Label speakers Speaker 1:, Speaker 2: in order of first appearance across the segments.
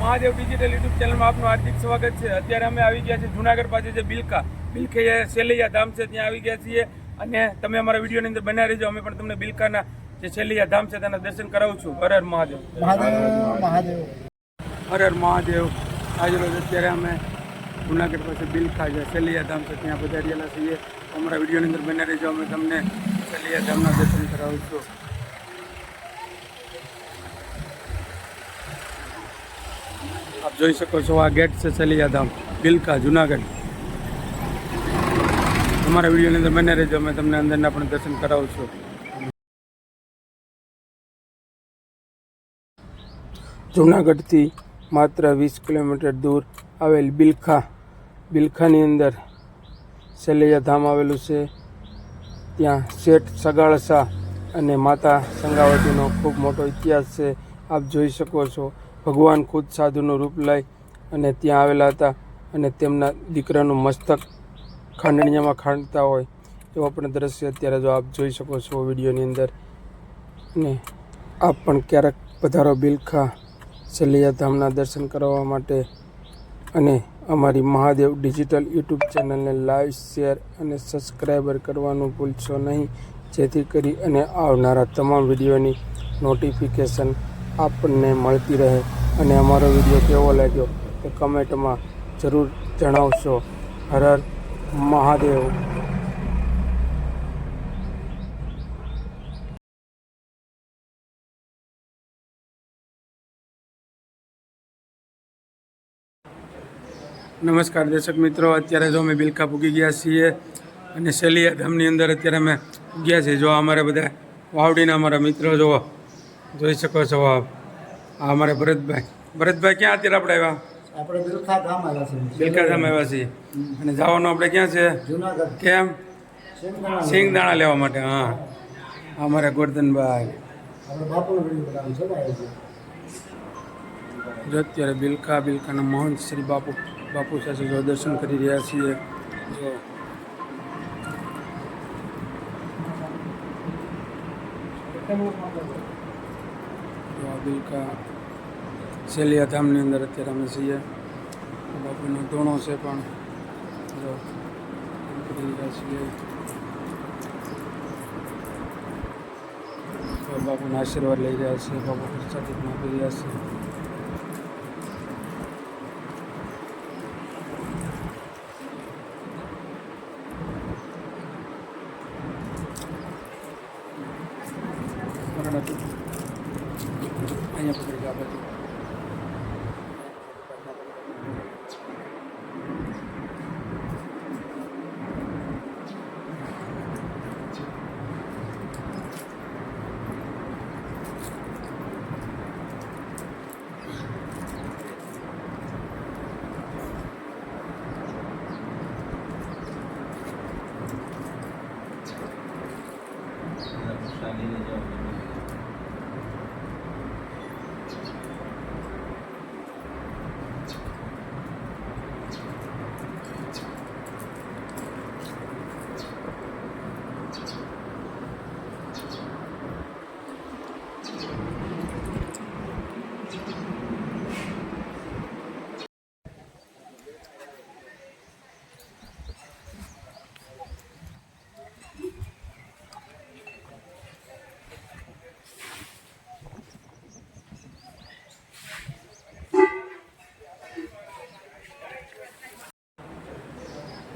Speaker 1: Mahadev digital YouTube ચેનલમાં આપનું હાર્દિક સ્વાગત છે। અત્યારે અમે આવી ગયા છીએ જુનાગઢ પાસે જે બિલખે સેલૈયા ધામ છે ત્યાં આવી ગયા છીએ અને તમે અમારા વિડીયોની અંદર બનાવી રહેજો। અમે પણ તમને બિલખાના જે સેલૈયા ધામ છે તેના દર્શન કરાવું છું। હર હર મહાદેવ, હર હર મહાદેવ। આજે રોજ અત્યારે અમે જુનાગઢ પાસે બિલખા જે સેલૈયા ધામ છે ત્યાં પધારેલા છીએ। અમારા વિડીયોની અંદર બનાવી રહેજો, અમે તમને સેલૈયા ધામના દર્શન કરાવું છું। આપ જોઈ શકો છો આ ગેટ છે સેલૈયા ધામ બિલખા જુનાગઢ। અમારા વિડીયોની અંદર બને રહેજો, અમે તમને અંદરના પણ દર્શન કરાવું છું। જુનાગઢથી માત્ર 20 કિલોમીટર દૂર આવેલ બિલખાની અંદર સેલૈયા ધામ આવેલું છે। ત્યાં શેઠ સગાળસા અને માતા સંગાવતીનો ખૂબ મોટો ઇતિહાસ છે। આપ જોઈ શકો છો ભગવાન ખુદ સાધુનું રૂપ લઈ અને ત્યાં આવેલા હતા અને તેમના દીકરાનું મસ્તક ખાંડણીયામાં ખાંડતા હોય એવા પણ દ્રશ્ય અત્યારે જો આપ જોઈ શકો છો વિડીયોની અંદર। અને આપ પણ ક્યારેક પધારો બિલખા સેલૈયા ધામના દર્શન કરવા માટે અને અમારી મહાદેવ ડિજિટલ યુટ્યુબ ચેનલને લાઈક, શેર અને સબસ્ક્રાઈબર કરવાનું ભૂલશો નહીં, જેથી કરી અને આવનારા તમામ વિડીયોની નોટિફિકેશન આપણને મળતી રહે। અને અમારો વિડીયો કેવો લાગ્યો તે કમેન્ટમાં જરૂર જણાવશો। હર હર મહાદેવ। નમસ્કાર દર્શક મિત્રો, અત્યારે જો અમે બિલખા પૂગી ગયા છીએ અને સેલૈયા ધામની અંદર અત્યારે અમે ગયા છીએ। જો અમારે બધા વાવડીના અમારા મિત્રો જોવો જોઈ શકો છો આપ, આ અમારે ભરતભાઈ ક્યાં અત્યારે આપણે આવ્યા?
Speaker 2: આપણે બિલખા ધામ આવ્યા છીએ।
Speaker 1: બિલખા ધામ આવ્યા છીએ અને જવાનું આપણે ક્યાં છે?
Speaker 2: જુનાગઢ।
Speaker 1: કેમ? સિંગદાણા લેવા માટે। હા, અમારે ગોરધનભાઈ
Speaker 2: આપણે બાપુનો વિડીયો બનાવ્યો છે ભાઈ।
Speaker 1: જો અત્યારે બિલખાના મહંત શ્રી બાપુ સાથે જો દર્શન કરી રહ્યા છીએ। જો બિલખા સેલૈયા ધામની અંદર અત્યારે અમે છીએ। બાપુનો ધોણો છે પણ જો કરી રહ્યા છીએ। બાપુના આશીર્વાદ લઈ રહ્યા છે, બાપુ સાથે પણ આપી રહ્યા છે। અહીંયા પકડી ગયા બધું।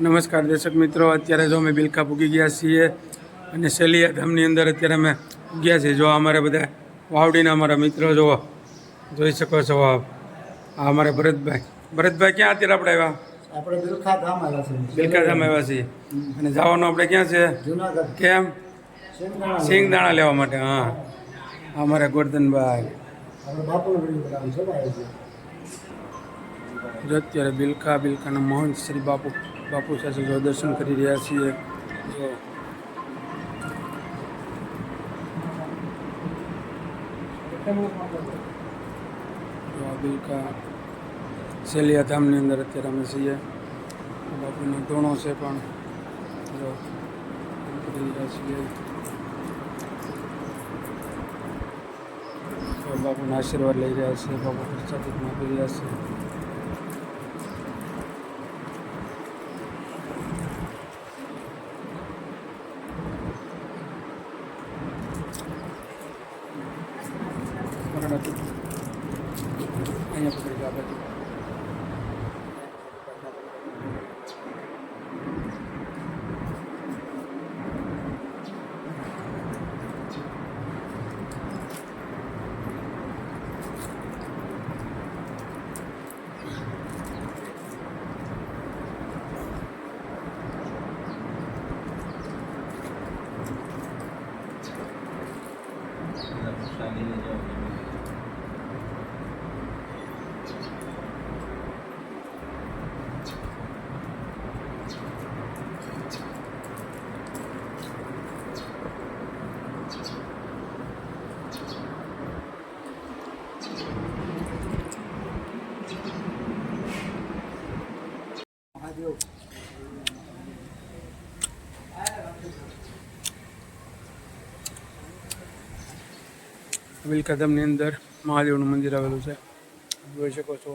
Speaker 1: નમસ્કાર દર્શક મિત્રો, અત્યારે જો અમે બિલખા પૂગી ગયા છીએ અને સેલૈયા ધામની અંદર અત્યારે અમે ગયા છીએ। જો અમારે બધા વાવડીના અમારા મિત્રો જોવો જોઈ શકો છો આપ, આ અમારે ભરતભાઈ ક્યાં અત્યારે આપણે આવ્યા?
Speaker 2: આપણે બિલખા ધામ આવ્યા છીએ।
Speaker 1: બિલખા ધામ આવ્યા છીએ અને જવાનું આપણે ક્યાં છે?
Speaker 2: જુનાગઢ।
Speaker 1: કેમ? સિંગદાણા લેવા માટે। હા, અમારે ગોરધનભાઈ
Speaker 2: આપણે બાપુનો વિડીયો બનાવ્યો છે ભાઈ।
Speaker 1: જો અત્યારે બિલખાના મહંત શ્રી બાપુ સાથે જો દર્શન કરી રહ્યા છીએ। જો બિલખા સેલૈયા ધામની અંદર અત્યારે અમે છીએ। બાપુનો ધોણો છે પણ જો કરી રહ્યા છીએ। બાપુના આશીર્વાદ લઈ રહ્યા છે. બાપુ પ્રસાદીમાં આપી રહ્યા છે. અહીંયા પકડી આ બાજુ.
Speaker 2: મહાદેવ
Speaker 1: વિલખાધામની અંદર મહાદેવનું મંદિર આવેલું છે. જોઈ શકો છો.